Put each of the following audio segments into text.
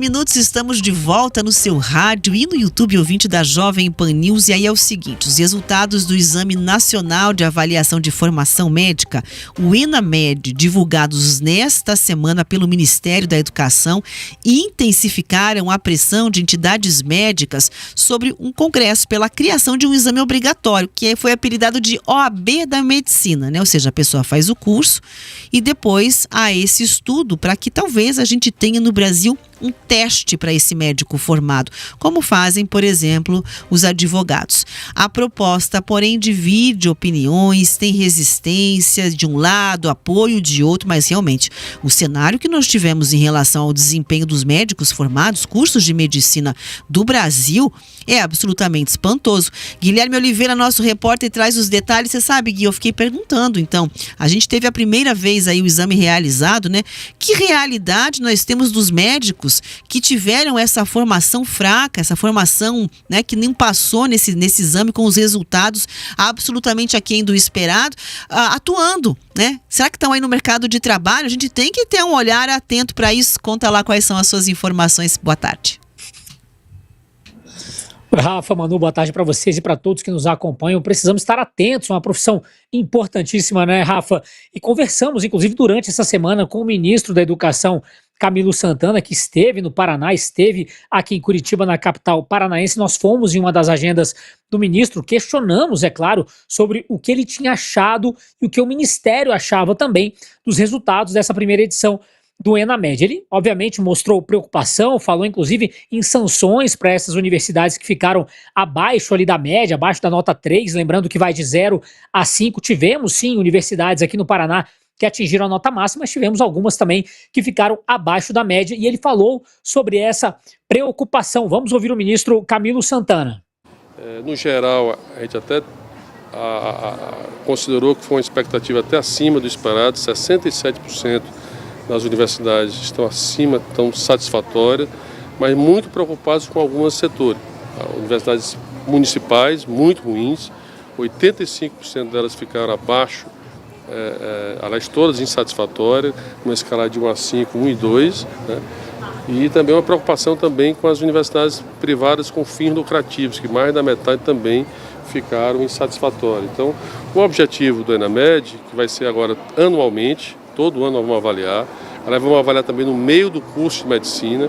Minutos, estamos de volta no seu rádio e no YouTube, ouvinte da Jovem Pan News. E aí é o seguinte: os resultados do Exame Nacional de Avaliação de Formação Médica, o ENAMED, divulgados nesta semana pelo Ministério da Educação, intensificaram a pressão de entidades médicas sobre um congresso pela criação de um exame obrigatório, que foi apelidado de OAB da Medicina, né? Ou seja, a pessoa faz o curso e depois há esse estudo para que talvez a gente tenha no Brasil um teste para esse médico formado, como fazem, por exemplo, os advogados. A proposta, porém, divide opiniões, tem resistência de um lado, apoio de outro, mas realmente o cenário que nós tivemos em relação ao desempenho dos médicos formados, cursos de medicina do Brasil, é absolutamente espantoso. Guilherme Oliveira, nosso repórter, traz os detalhes. Você sabe, Gui, eu fiquei perguntando, então, a gente teve a primeira vez aí o exame realizado, né? Que realidade nós temos dos médicos que tiveram essa formação fraca, essa formação, né, que nem passou nesse exame com os resultados absolutamente aquém do esperado, atuando, né? Será que estão aí no mercado de trabalho? A gente tem que ter um olhar atento para isso. Conta lá quais são as suas informações. Boa tarde. Rafa, Manu, boa tarde para vocês e para todos que nos acompanham. Precisamos estar atentos, uma profissão importantíssima, né, Rafa? E conversamos, inclusive, durante essa semana com o ministro da Educação, Camilo Santana, que esteve no Paraná, esteve aqui em Curitiba, na capital paranaense. Nós fomos em uma das agendas do ministro, questionamos, é claro, sobre o que ele tinha achado e o que o Ministério achava também dos resultados dessa primeira edição do ENAMED. Ele, obviamente, mostrou preocupação, falou, inclusive, em sanções para essas universidades que ficaram abaixo ali da média, abaixo da nota 3, lembrando que vai de 0 a 5. Tivemos, sim, universidades aqui no Paraná que atingiram a nota máxima, mas tivemos algumas também que ficaram abaixo da média, e ele falou sobre essa preocupação. Vamos ouvir o ministro Camilo Santana. No geral, a gente até considerou que foi uma expectativa até acima do esperado. 67% das universidades estão acima, estão satisfatórias, mas muito preocupados com alguns setores. Universidades municipais, muito ruins, 85% delas ficaram abaixo, aliás, todas insatisfatórias, numa escala de 1 a 5, 1 e 2, né? E também uma preocupação também com as universidades privadas com fins lucrativos, que mais da metade também ficaram insatisfatórias. Então, o objetivo do ENAMED, que vai ser agora anualmente, todo ano nós vamos avaliar, nós vamos avaliar também no meio do curso de medicina,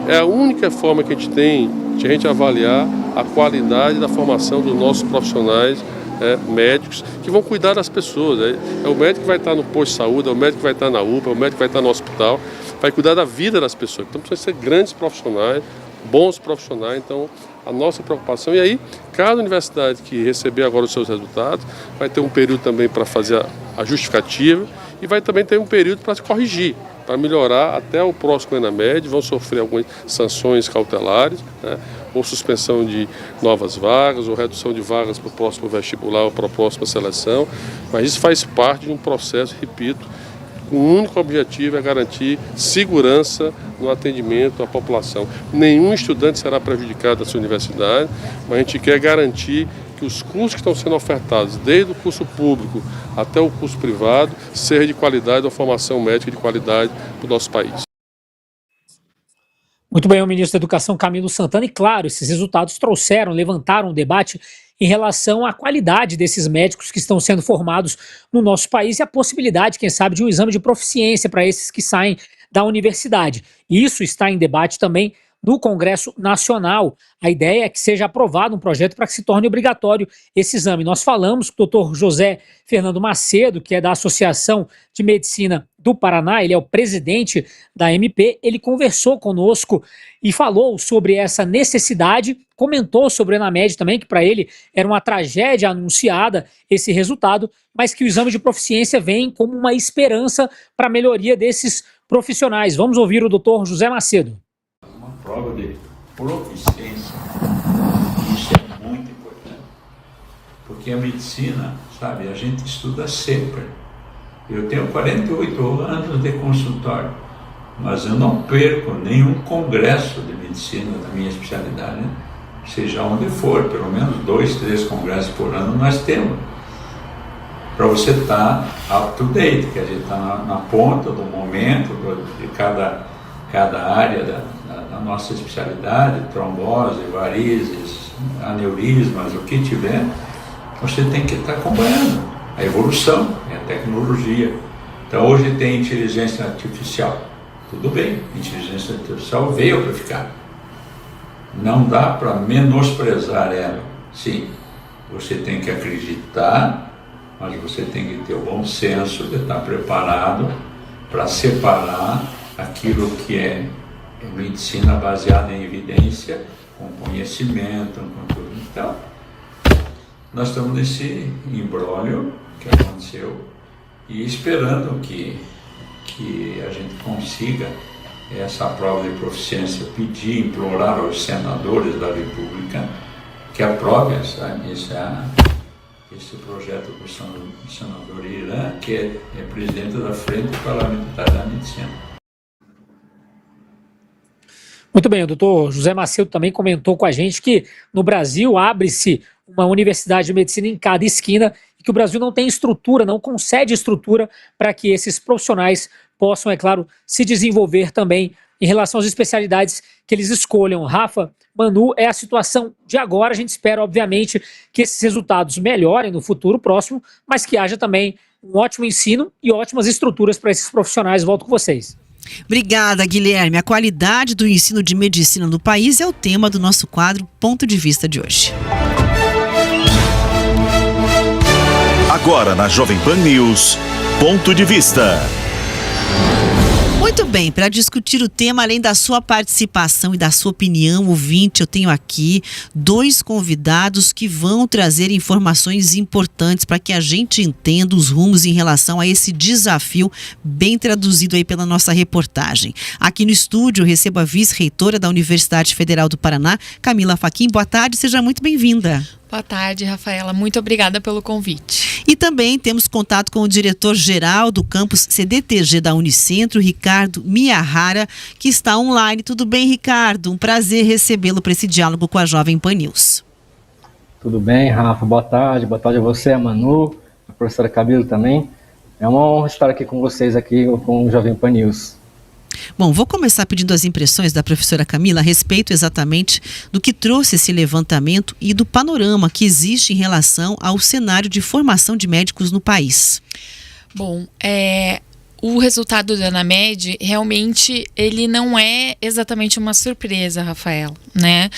é a única forma que a gente tem de a gente avaliar a qualidade da formação dos nossos profissionais médicos que vão cuidar das pessoas. É o médico que vai estar no posto de saúde, é o médico que vai estar na UPA, é o médico que vai estar no hospital, vai cuidar da vida das pessoas. Então precisam ser grandes profissionais, bons profissionais. Então a nossa preocupação, e aí cada universidade que receber agora os seus resultados vai ter um período também para fazer a justificativa e vai também ter um período para se corrigir, para melhorar até o próximo ENAMED. Vão sofrer algumas sanções cautelares, né? Ou suspensão de novas vagas, ou redução de vagas para o próximo vestibular ou para a próxima seleção, mas isso faz parte de um processo, repito, o único objetivo é garantir segurança no atendimento à população. Nenhum estudante será prejudicado da sua universidade, mas a gente quer garantir que os cursos que estão sendo ofertados, desde o curso público até o curso privado, sejam de qualidade, uma formação médica de qualidade para o nosso país. Muito bem, o ministro da Educação, Camilo Santana, e claro, esses resultados levantaram um debate em relação à qualidade desses médicos que estão sendo formados no nosso país e a possibilidade, quem sabe, de um exame de proficiência para esses que saem da universidade. Isso está em debate também no Congresso Nacional. A ideia é que seja aprovado um projeto para que se torne obrigatório esse exame. Nós falamos com o Dr. José Fernando Macedo, que é da Associação de Medicina do Paraná, ele é o presidente da MP, ele conversou conosco e falou sobre essa necessidade, comentou sobre o ENAMED também, que para ele era uma tragédia anunciada esse resultado, mas que o exame de proficiência vem como uma esperança para a melhoria desses profissionais. Vamos ouvir o Dr. José Macedo. Uma prova de proficiência, isso é muito importante, porque a medicina, sabe, a gente estuda sempre. Eu tenho 48 anos de consultório, mas eu não perco nenhum congresso de medicina da minha especialidade, né? Seja onde for, pelo menos 2, 3 congressos por ano nós temos, para você estar up to date, que a gente está na ponta do momento de cada área na nossa especialidade, trombose, varizes, aneurismas, o que tiver, você tem que estar acompanhando a evolução, a tecnologia. Então hoje tem inteligência artificial, tudo bem, a inteligência artificial veio para ficar. Não dá para menosprezar ela, sim, você tem que acreditar, mas você tem que ter o bom senso de estar preparado para separar aquilo que é medicina baseada em evidência, com conhecimento, com tudo. Então, nós estamos nesse imbróglio que aconteceu e esperando que a gente consiga essa prova de proficiência, pedir, implorar aos senadores da República que aprovem esse projeto do senador Irã, que é presidente da Frente Parlamentar da Medicina. Muito bem, o doutor José Macedo também comentou com a gente que no Brasil abre-se uma universidade de medicina em cada esquina e que o Brasil não tem estrutura, não concede estrutura para que esses profissionais possam, é claro, se desenvolver também em relação às especialidades que eles escolham. Rafa, Manu, é a situação de agora. A gente espera, obviamente, que esses resultados melhorem no futuro próximo, mas que haja também um ótimo ensino e ótimas estruturas para esses profissionais. Volto com vocês. Obrigada, Guilherme. A qualidade do ensino de medicina no país é o tema do nosso quadro Ponto de Vista de hoje. Agora na Jovem Pan News, Ponto de Vista. Muito bem, para discutir o tema, além da sua participação e da sua opinião, ouvinte, eu tenho aqui 2 convidados que vão trazer informações importantes para que a gente entenda os rumos em relação a esse desafio, bem traduzido aí pela nossa reportagem. Aqui no estúdio eu recebo a vice-reitora da Universidade Federal do Paraná, Camila Fachin. Boa tarde, seja muito bem-vinda. Boa tarde, Rafaela. Muito obrigada pelo convite. E também temos contato com o diretor-geral do campus CDTG da Unicentro, Ricardo Miyahara, que está online. Tudo bem, Ricardo? Um prazer recebê-lo para esse diálogo com a Jovem Pan News. Tudo bem, Rafa. Boa tarde a você, a Manu, a professora Camila também. É uma honra estar aqui com vocês aqui com o Jovem Pan News. Bom, vou começar pedindo as impressões da professora Camila a respeito exatamente do que trouxe esse levantamento e do panorama que existe em relação ao cenário de formação de médicos no país. Bom, o resultado da ANAMED, realmente, ele não é exatamente uma surpresa, Rafael, né?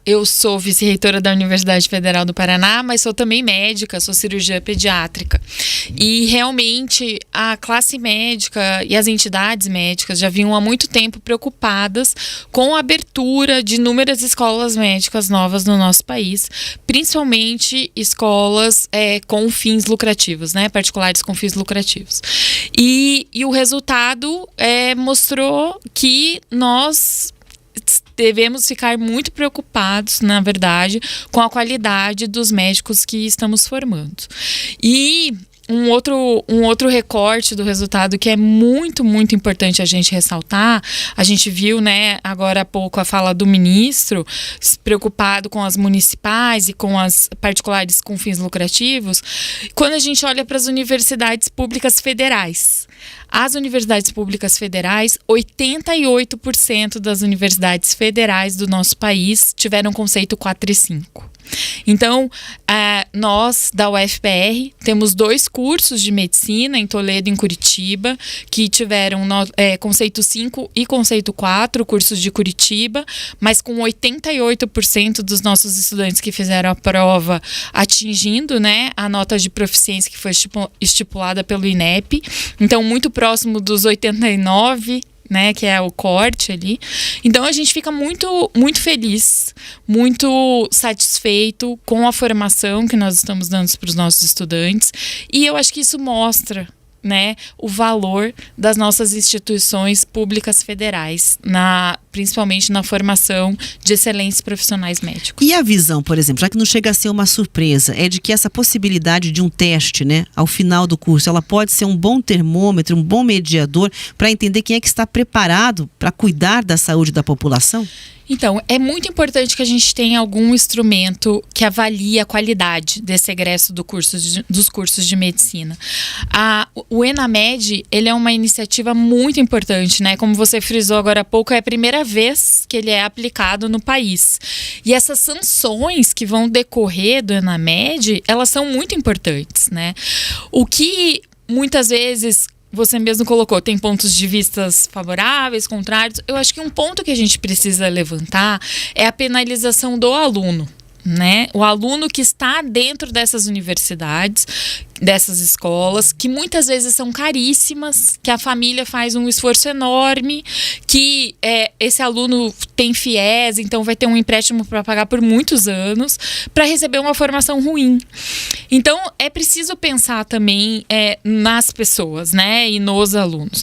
Eu sou vice-reitora da Universidade Federal do Paraná, mas sou também médica, sou cirurgiã pediátrica. E, realmente, a classe médica e as entidades médicas já vinham há muito tempo preocupadas com a abertura de inúmeras escolas médicas novas no nosso país, principalmente escolas com fins lucrativos, né? Particulares com fins lucrativos. E o resultado mostrou que nós devemos ficar muito preocupados, na verdade, com a qualidade dos médicos que estamos formando. E um outro recorte do resultado que é muito, muito importante a gente ressaltar, a gente viu, né, agora há pouco a fala do ministro, preocupado com as municipais e com as particulares com fins lucrativos, quando a gente olha para as universidades públicas federais. As universidades públicas federais, 88% das universidades federais do nosso país tiveram conceito 4 e 5. Então, nós da UFPR temos 2 cursos de medicina em Toledo e em Curitiba que tiveram conceito 5 e conceito 4, cursos de Curitiba, mas com 88% dos nossos estudantes que fizeram a prova atingindo, né, a nota de proficiência que foi estipulada pelo INEP. Então, muito próximo dos 89%, né, que é o corte ali. Então a gente fica muito, muito feliz, muito satisfeito com a formação que nós estamos dando para os nossos estudantes, e eu acho que isso mostra, né, o valor das nossas instituições públicas federais, principalmente na formação de excelentes profissionais médicos. E a visão, por exemplo, já que não chega a ser uma surpresa, é de que essa possibilidade de um teste, né, ao final do curso, ela pode ser um bom termômetro, um bom mediador para entender quem é que está preparado para cuidar da saúde da população? Então, é muito importante que a gente tenha algum instrumento que avalie a qualidade desse egresso dos cursos de medicina. O ENAMED, ele é uma iniciativa muito importante, né? Como você frisou agora há pouco, é a primeira vez que ele é aplicado no país. E essas sanções que vão decorrer do ENAMED, elas são muito importantes, né? O que muitas vezes você mesmo colocou, tem pontos de vistas favoráveis, contrários. Eu acho que um ponto que a gente precisa levantar é a penalização do aluno, né? O aluno que está dentro dessas universidades, dessas escolas, que muitas vezes são caríssimas, que a família faz um esforço enorme, que esse aluno tem FIES, então vai ter um empréstimo para pagar por muitos anos, para receber uma formação ruim. Então, é preciso pensar também nas pessoas, né, e nos alunos.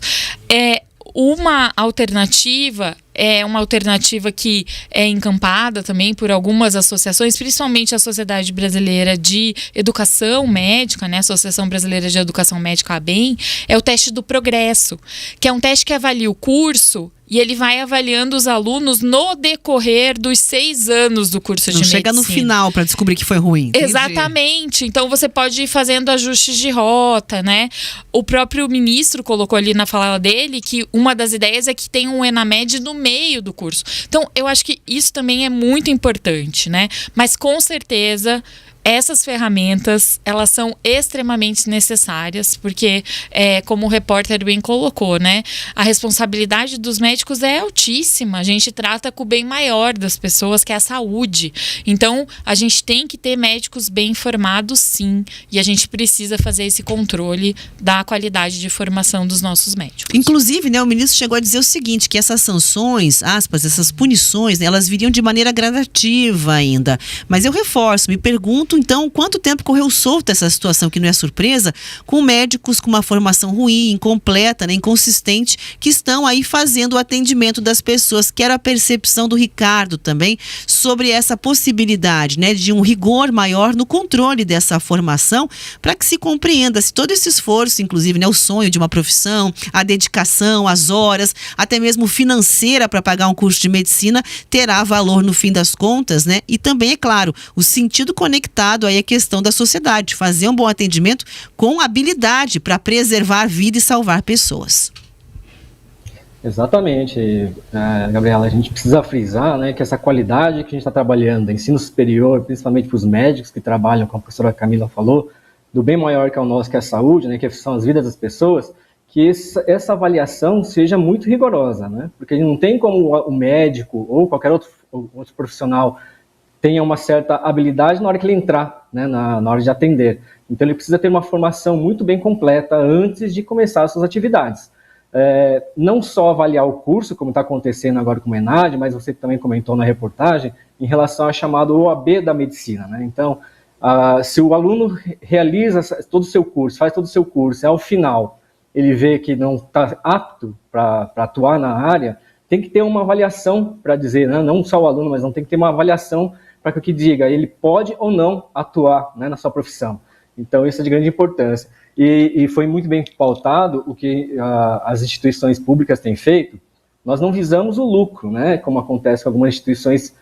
Uma alternativa é uma alternativa que é encampada também por algumas associações, principalmente a Sociedade Brasileira de Educação Médica, né, Associação Brasileira de Educação Médica, ABEM, é o teste do progresso, que é um teste que avalia o curso e ele vai avaliando os alunos no decorrer dos 6 anos do curso de medicina. Não chega no final para descobrir que foi ruim. Entendi. Exatamente. Então você pode ir fazendo ajustes de rota, né? O próprio ministro colocou ali na fala dele que uma das ideias é que tem um ENAMED no meio do curso. Então eu acho que isso também é muito importante, né? Mas com certeza essas ferramentas, elas são extremamente necessárias, porque, como o repórter bem colocou, né, a responsabilidade dos médicos é altíssima. A gente trata com o bem maior das pessoas, que é a saúde. Então, a gente tem que ter médicos bem formados, sim, e a gente precisa fazer esse controle da qualidade de formação dos nossos médicos. Inclusive, né, o ministro chegou a dizer o seguinte, que essas sanções, aspas, essas punições, né, elas viriam de maneira gradativa ainda. Mas eu reforço, me pergunto, então, quanto tempo correu solta essa situação, que não é surpresa, com médicos com uma formação ruim, incompleta, né, inconsistente, que estão aí fazendo o atendimento das pessoas. Quero a percepção do Ricardo também sobre essa possibilidade, né, de um rigor maior no controle dessa formação, para que se compreenda se todo esse esforço, inclusive, né, o sonho de uma profissão, a dedicação, as horas, até mesmo financeira para pagar um curso de medicina, terá valor no fim das contas, né? E também, é claro, o sentido conectado aí a questão da sociedade, fazer um bom atendimento com habilidade para preservar a vida e salvar pessoas. Exatamente, Gabriela, a gente precisa frisar, né, que essa qualidade que a gente está trabalhando, ensino superior, principalmente para os médicos que trabalham, como a professora Camila falou, do bem maior que é o nosso, que é a saúde, né, que são as vidas das pessoas, que essa avaliação seja muito rigorosa, né, porque não tem como o médico ou qualquer outro profissional tenha uma certa habilidade na hora que ele entrar, né, na hora de atender. Então ele precisa ter uma formação muito bem completa antes de começar as suas atividades. Não só avaliar o curso, como está acontecendo agora com o ENAD, mas você também comentou na reportagem, em relação ao chamado OAB da medicina, né? Então, se o aluno realiza todo o seu curso, faz todo o seu curso, e ao final ele vê que não está apto para atuar na área, tem que ter uma avaliação para dizer, né, não só o aluno, mas não tem que ter uma avaliação para que diga ele pode ou não atuar, né, na sua profissão. Então, isso é de grande importância. E foi muito bem pautado o que as instituições públicas têm feito. Nós não visamos o lucro, né, como acontece com algumas instituições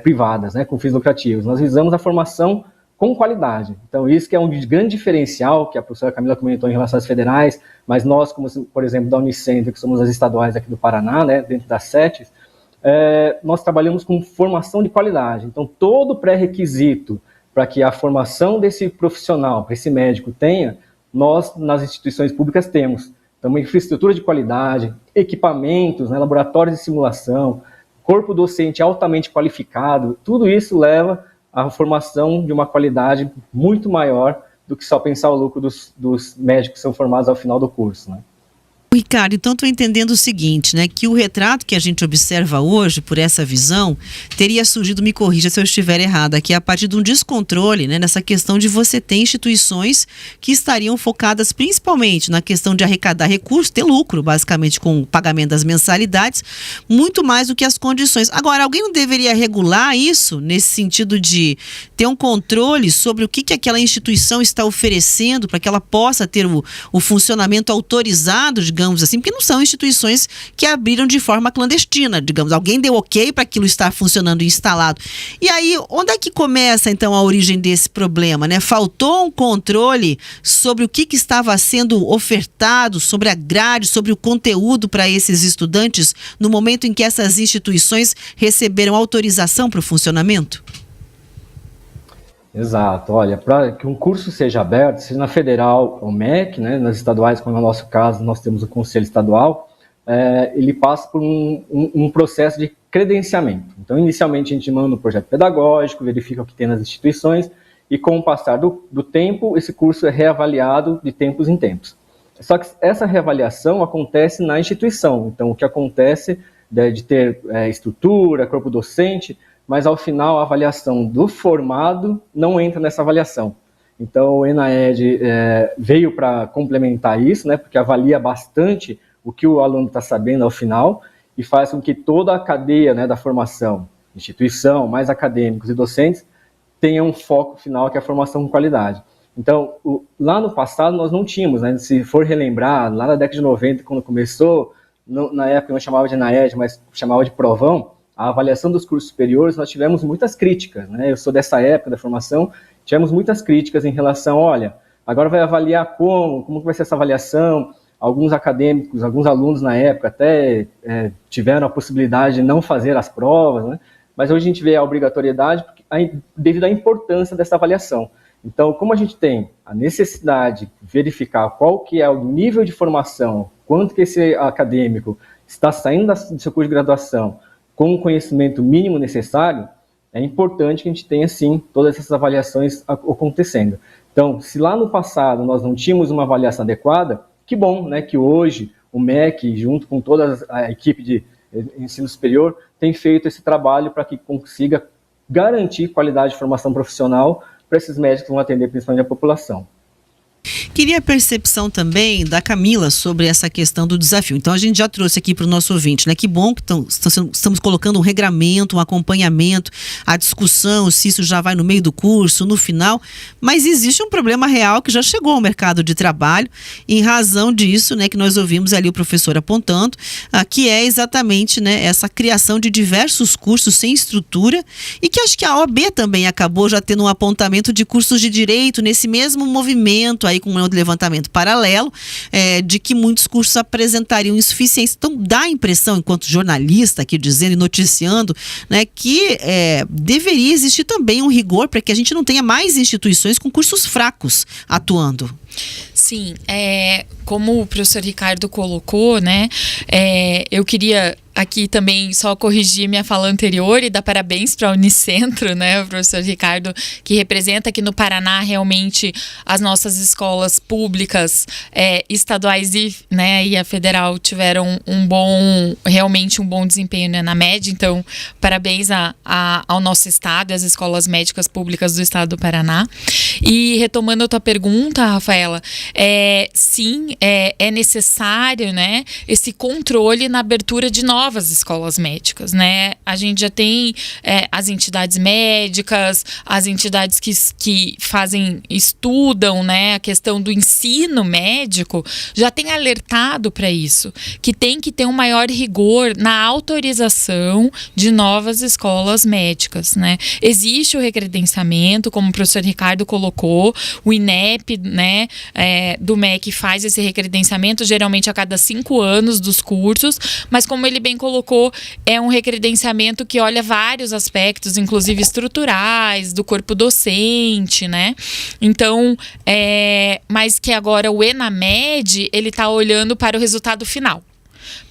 privadas, né, com fins lucrativos. Nós visamos a formação com qualidade. Então, isso que é um grande diferencial, que a professora Camila comentou em relação às federais, mas nós, como por exemplo, da Unicentro, que somos as estaduais aqui do Paraná, né, dentro das CETES, nós trabalhamos com formação de qualidade. Então, todo pré-requisito para que a formação desse profissional, para esse médico tenha, nós, nas instituições públicas, temos. Então, uma infraestrutura de qualidade, equipamentos, né, laboratórios de simulação, corpo docente altamente qualificado, tudo isso leva à formação de uma qualidade muito maior do que só pensar o lucro dos médicos que são formados ao final do curso, né? Ricardo, então estou entendendo o seguinte, né, que o retrato que a gente observa hoje, por essa visão, teria surgido, me corrija se eu estiver errada, que é a partir de um descontrole, né, nessa questão de você ter instituições que estariam focadas principalmente na questão de arrecadar recursos, ter lucro, basicamente, com o pagamento das mensalidades, muito mais do que as condições. Agora, alguém não deveria regular isso, nesse sentido de ter um controle sobre o que aquela instituição está oferecendo para que ela possa ter o funcionamento autorizado, digamos assim, porque não são instituições que abriram de forma clandestina, digamos, alguém deu ok para aquilo estar funcionando e instalado. E aí, onde é que começa então a origem desse problema, né? Faltou um controle sobre o que estava sendo ofertado, sobre a grade, sobre o conteúdo para esses estudantes no momento em que essas instituições receberam autorização para o funcionamento? Exato. Olha, para que um curso seja aberto, seja na federal ou MEC, né, nas estaduais, como é o nosso caso, nós temos o Conselho Estadual, ele passa por um processo de credenciamento. Então, inicialmente, a gente manda um projeto pedagógico, verifica o que tem nas instituições, e com o passar do tempo, esse curso é reavaliado de tempos em tempos. Só que essa reavaliação acontece na instituição. Então, o que acontece de ter estrutura, corpo docente, mas ao final a avaliação do formado não entra nessa avaliação. Então o ENAED veio para complementar isso, né, porque avalia bastante o que o aluno está sabendo ao final e faz com que toda a cadeia, né, da formação, instituição, mais acadêmicos e docentes, tenha um foco final que é a formação com qualidade. Então, lá no passado nós não tínhamos, né, se for relembrar, lá na década de 90, quando começou, na época não chamava de ENAED, mas chamava de provão, a avaliação dos cursos superiores, nós tivemos muitas críticas, né? Eu sou dessa época da formação, tivemos muitas críticas em relação, olha, agora vai avaliar como vai ser essa avaliação. Alguns acadêmicos, alguns alunos na época até tiveram a possibilidade de não fazer as provas, né? Mas hoje a gente vê a obrigatoriedade devido à importância dessa avaliação. Então, como a gente tem a necessidade de verificar qual que é o nível de formação, quanto que esse acadêmico está saindo do seu curso de graduação, com o conhecimento mínimo necessário, é importante que a gente tenha, sim, todas essas avaliações acontecendo. Então, se lá no passado nós não tínhamos uma avaliação adequada, que bom, né, que hoje o MEC, junto com toda a equipe de ensino superior, tem feito esse trabalho para que consiga garantir qualidade de formação profissional para esses médicos que vão atender principalmente a população. Queria a percepção também da Camila sobre essa questão do desafio. Então, a gente já trouxe aqui para o nosso ouvinte, né? Que bom que estamos colocando um regramento, um acompanhamento, a discussão, se isso já vai no meio do curso, no final. Mas existe um problema real que já chegou ao mercado de trabalho, em razão disso, né? Que nós ouvimos ali o professor apontando, que é exatamente, né, essa criação de diversos cursos sem estrutura, e que acho que a OAB também acabou já tendo um apontamento de cursos de direito nesse mesmo movimento aí, com um levantamento paralelo, de que muitos cursos apresentariam insuficiência. Então, dá a impressão, enquanto jornalista aqui dizendo e noticiando, né, que deveria existir também um rigor para que a gente não tenha mais instituições com cursos fracos atuando. Sim, como o professor Ricardo colocou, né, eu queria aqui também só corrigir minha fala anterior e dar parabéns para a Unicentro, né, o professor Ricardo, que representa aqui no Paraná realmente as nossas escolas públicas, estaduais e a federal tiveram realmente um bom desempenho, né, na média. Então, parabéns ao nosso estado e às escolas médicas públicas do estado do Paraná. E retomando a tua pergunta, Rafaela, sim, é necessário, né, esse controle na abertura de novas escolas médicas, né? A gente já tem as entidades médicas, as entidades que estudam, né, a questão do ensino médico, já tem alertado para isso, que tem que ter um maior rigor na autorização de novas escolas médicas, né? Existe o recredenciamento, como o professor Ricardo colocou, o INEP, né, do MEC faz esse recredenciamento geralmente a cada 5 anos dos cursos, mas como ele bem colocou, é um recredenciamento que olha vários aspectos, inclusive estruturais, do corpo docente, né? Então, mas que agora o ENAMED, ele está olhando para o resultado final,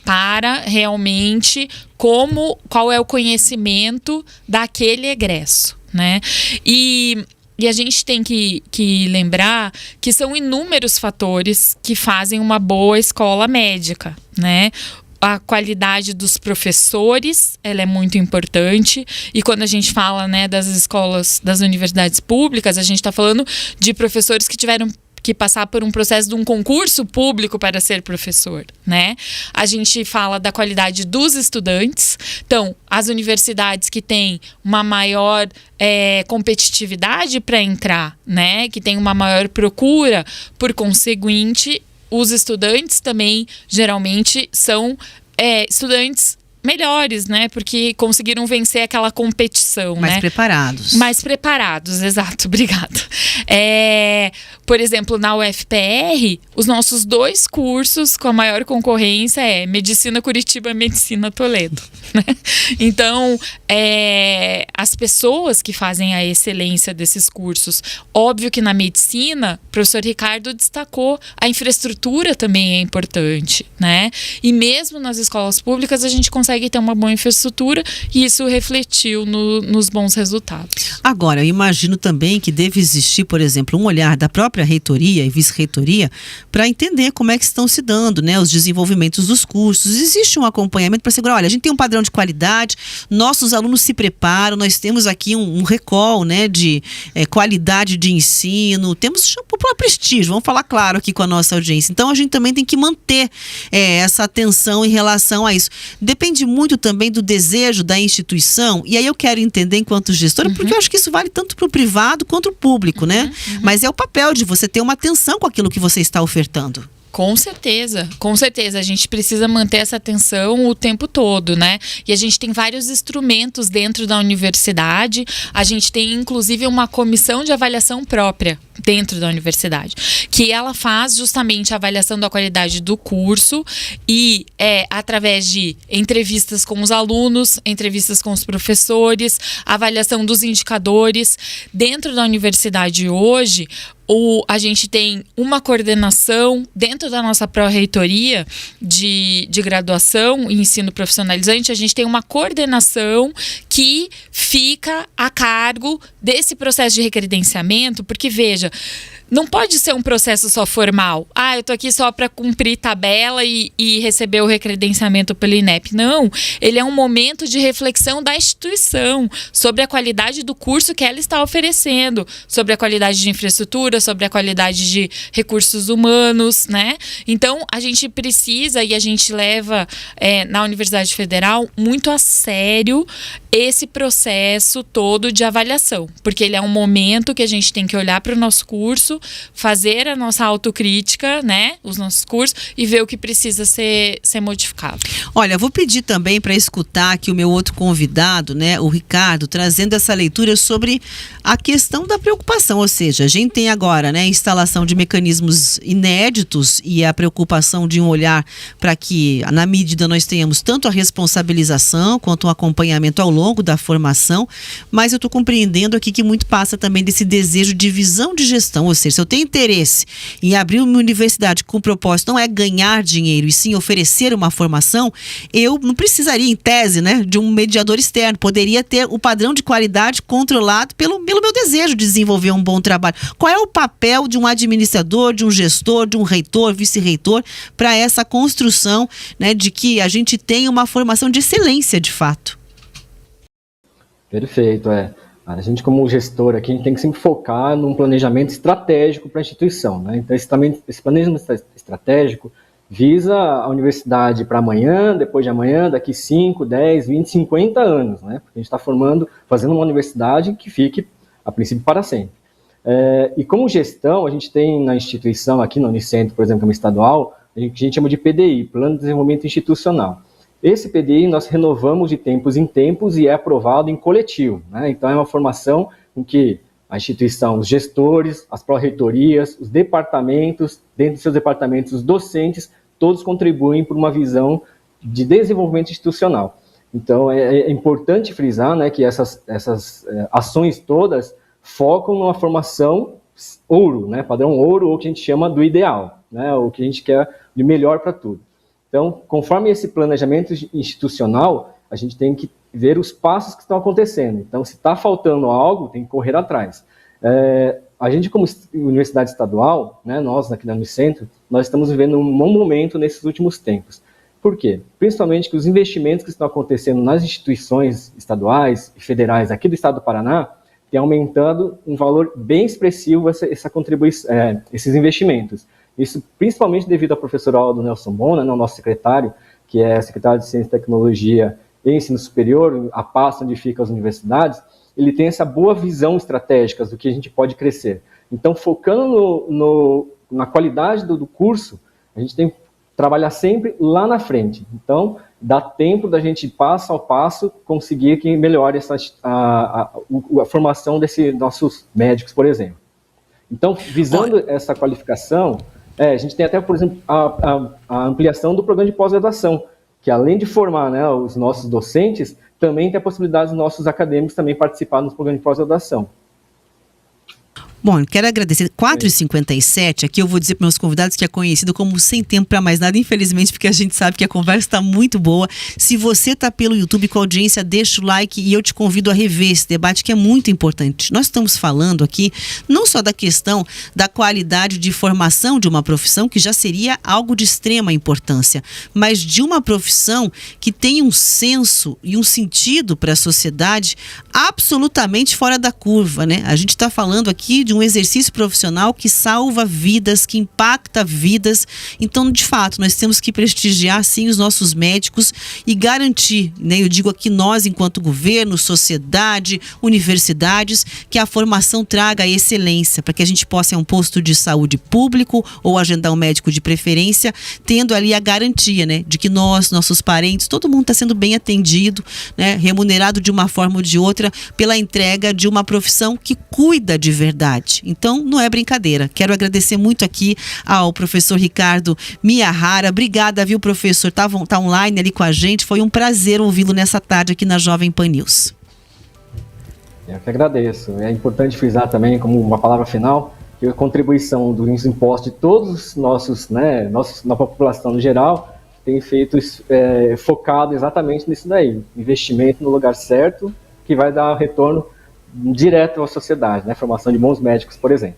para realmente qual é o conhecimento daquele egresso, né? E E a gente tem que lembrar que são inúmeros fatores que fazem uma boa escola médica, né? A qualidade dos professores, ela é muito importante, e quando a gente fala, né, das escolas, das universidades públicas, a gente está falando de professores que tiveram que passar por um processo de um concurso público para ser professor, né? A gente fala da qualidade dos estudantes. Então, as universidades que têm uma maior competitividade para entrar, né? Que tem uma maior procura, por conseguinte, os estudantes também, geralmente, são estudantes melhores, né? Porque conseguiram vencer aquela competição, mais preparados. Mais preparados, exato, obrigada. Por exemplo, na UFPR, os nossos 2 cursos com a maior concorrência é Medicina Curitiba e Medicina Toledo, né? Então, as pessoas que fazem a excelência desses cursos, óbvio que na medicina, o professor Ricardo destacou, a infraestrutura também é importante, né? E mesmo nas escolas públicas, a gente consegue ter uma boa infraestrutura, e isso refletiu nos bons resultados. Agora, eu imagino também que deve existir, por exemplo, um olhar da própria reitoria e vice-reitoria para entender como é que estão se dando, né, os desenvolvimentos dos cursos. Existe um acompanhamento para segurar, olha, a gente tem um padrão de qualidade, nossos alunos se preparam, nós temos aqui um recall, né, de qualidade de ensino, temos popular prestígio, vamos falar claro aqui com a nossa audiência. Então, a gente também tem que manter essa atenção em relação a isso. Depende muito também do desejo da instituição, e aí eu quero entender enquanto gestora, porque eu acho que isso vale tanto para o privado quanto para o público, né? Mas é o papel de você ter uma atenção com aquilo que você está ofertando. Com certeza, com certeza. A gente precisa manter essa atenção o tempo todo, né? E a gente tem vários instrumentos dentro da universidade. A gente tem, inclusive, uma comissão de avaliação própria dentro da universidade, que ela faz justamente a avaliação da qualidade do curso, e através de entrevistas com os alunos, entrevistas com os professores, avaliação dos indicadores. Dentro da universidade hoje, a gente tem uma coordenação dentro da nossa pró-reitoria de graduação e ensino profissionalizante. A gente tem uma coordenação que fica a cargo desse processo de recredenciamento, porque, veja, não pode ser um processo só formal. Eu tô aqui só para cumprir tabela e receber o recredenciamento pelo INEP. Não, ele é um momento de reflexão da instituição sobre a qualidade do curso que ela está oferecendo, sobre a qualidade de infraestrutura, sobre a qualidade de recursos humanos, né? Então, a gente precisa, e a gente leva na Universidade Federal muito a sério esse processo todo de avaliação, porque ele é um momento que a gente tem que olhar para o nosso curso, fazer a nossa autocrítica, né, os nossos cursos, e ver o que precisa ser modificado. Olha, vou pedir também para escutar aqui o meu outro convidado, né, o Ricardo, trazendo essa leitura sobre a questão da preocupação, ou seja, a gente tem agora, né, a instalação de mecanismos inéditos e a preocupação de um olhar para que, na medida, nós tenhamos tanto a responsabilização quanto o acompanhamento ao longo da formação, mas eu estou compreendendo aqui que muito passa também desse desejo de visão de gestão, ou seja, se eu tenho interesse em abrir uma universidade com o propósito não é ganhar dinheiro e sim oferecer uma formação, eu não precisaria, em tese, né, de um mediador externo, poderia ter o padrão de qualidade controlado pelo meu desejo de desenvolver um bom trabalho. Qual é o papel de um administrador, de um gestor, de um reitor, vice-reitor, para essa construção, né, de que a gente tenha uma formação de excelência de fato? Perfeito, A gente, como gestor aqui, a gente tem que sempre focar num planejamento estratégico para a instituição, né? Então, esse planejamento estratégico visa a universidade para amanhã, depois de amanhã, daqui 5, 10, 20, 50 anos, né? Porque a gente está fazendo uma universidade que fique, a princípio, para sempre. E como gestão, a gente tem na instituição, aqui na Unicentro, por exemplo, que é uma estadual, a gente chama de PDI, Plano de Desenvolvimento Institucional. Esse PDI nós renovamos de tempos em tempos e é aprovado em coletivo, né? Então é uma formação em que a instituição, os gestores, as pró-reitorias, os departamentos, dentro dos seus departamentos, os docentes, todos contribuem por uma visão de desenvolvimento institucional. Então é importante frisar, né, que essas ações todas focam numa formação ouro, né, padrão ouro, ou o que a gente chama do ideal, né, o que a gente quer de melhor para tudo. Então, conforme esse planejamento institucional, a gente tem que ver os passos que estão acontecendo. Então, se está faltando algo, tem que correr atrás. A gente, como universidade estadual, né, nós aqui da Unicentro, nós estamos vivendo um bom momento nesses últimos tempos. Por quê? Principalmente que os investimentos que estão acontecendo nas instituições estaduais e federais aqui do estado do Paraná têm aumentado um valor bem expressivo essa contribuição, esses investimentos. Isso principalmente devido ao professor Aldo Nelson Bona, né, o nosso secretário, que é secretário de Ciência e Tecnologia e Ensino Superior, a pasta onde ficam as universidades. Ele tem essa boa visão estratégica do que a gente pode crescer. Então, focando na qualidade do curso, a gente tem que trabalhar sempre lá na frente. Então, dá tempo da gente, passo a passo, conseguir que melhore a formação desses nossos médicos, por exemplo. Então, visando essa qualificação, a gente tem até, por exemplo, a ampliação do programa de pós-graduação, que além de formar, né, os nossos docentes, também tem a possibilidade dos nossos acadêmicos também participar nos programas de pós-graduação. Bom, quero agradecer. 4h57, aqui eu vou dizer para meus convidados que é conhecido como Sem Tempo para Mais Nada, infelizmente, porque a gente sabe que a conversa está muito boa. Se você está pelo YouTube com a audiência, deixa o like e eu te convido a rever esse debate que é muito importante. Nós estamos falando aqui não só da questão da qualidade de formação de uma profissão, que já seria algo de extrema importância, mas de uma profissão que tem um senso e um sentido para a sociedade absolutamente fora da curva, né? A gente está falando aqui de um exercício profissional que salva vidas, que impacta vidas. Então, de fato, nós temos que prestigiar, sim, os nossos médicos e garantir, né, eu digo aqui nós, enquanto governo, sociedade, universidades, que a formação traga a excelência, para que a gente possa ir a um posto de saúde público ou agendar um médico de preferência, tendo ali a garantia, né, de que nós, nossos parentes, todo mundo está sendo bem atendido, né, remunerado de uma forma ou de outra pela entrega de uma profissão que cuida de verdade. Então, não é brincadeira. Quero agradecer muito aqui ao professor Ricardo Miyahara. Obrigada, viu, professor? Tá online ali com a gente. Foi um prazer ouvi-lo nessa tarde aqui na Jovem Pan News. Eu que agradeço. É importante frisar também, como uma palavra final, que a contribuição dos impostos de todos os nossos, né, na população no geral, tem feito focado exatamente nisso daí. Investimento no lugar certo, que vai dar retorno direto à sociedade, né? Formação de bons médicos, por exemplo.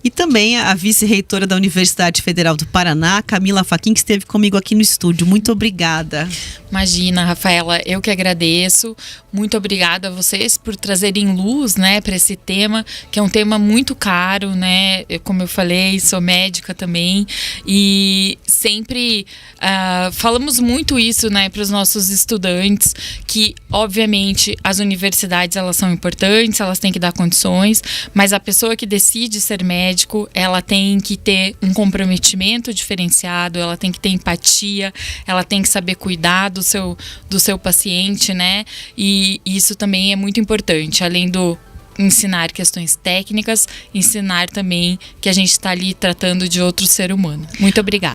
E também a vice-reitora da Universidade Federal do Paraná, Camila Fachin, que esteve comigo aqui no estúdio. Muito obrigada. Imagina, Rafaela, eu que agradeço. Muito obrigada a vocês por trazerem luz, né, para esse tema, que é um tema muito caro, né? Como eu falei, sou médica também e sempre falamos muito isso, né, para os nossos estudantes, que obviamente as universidades elas são importantes, elas têm que dar condições, mas a pessoa que decide ser médico, ela tem que ter um comprometimento diferenciado, ela tem que ter empatia, ela tem que saber cuidar do seu paciente, né? E isso também é muito importante, além do ensinar questões técnicas, ensinar também que a gente está ali tratando de outro ser humano. Muito obrigada.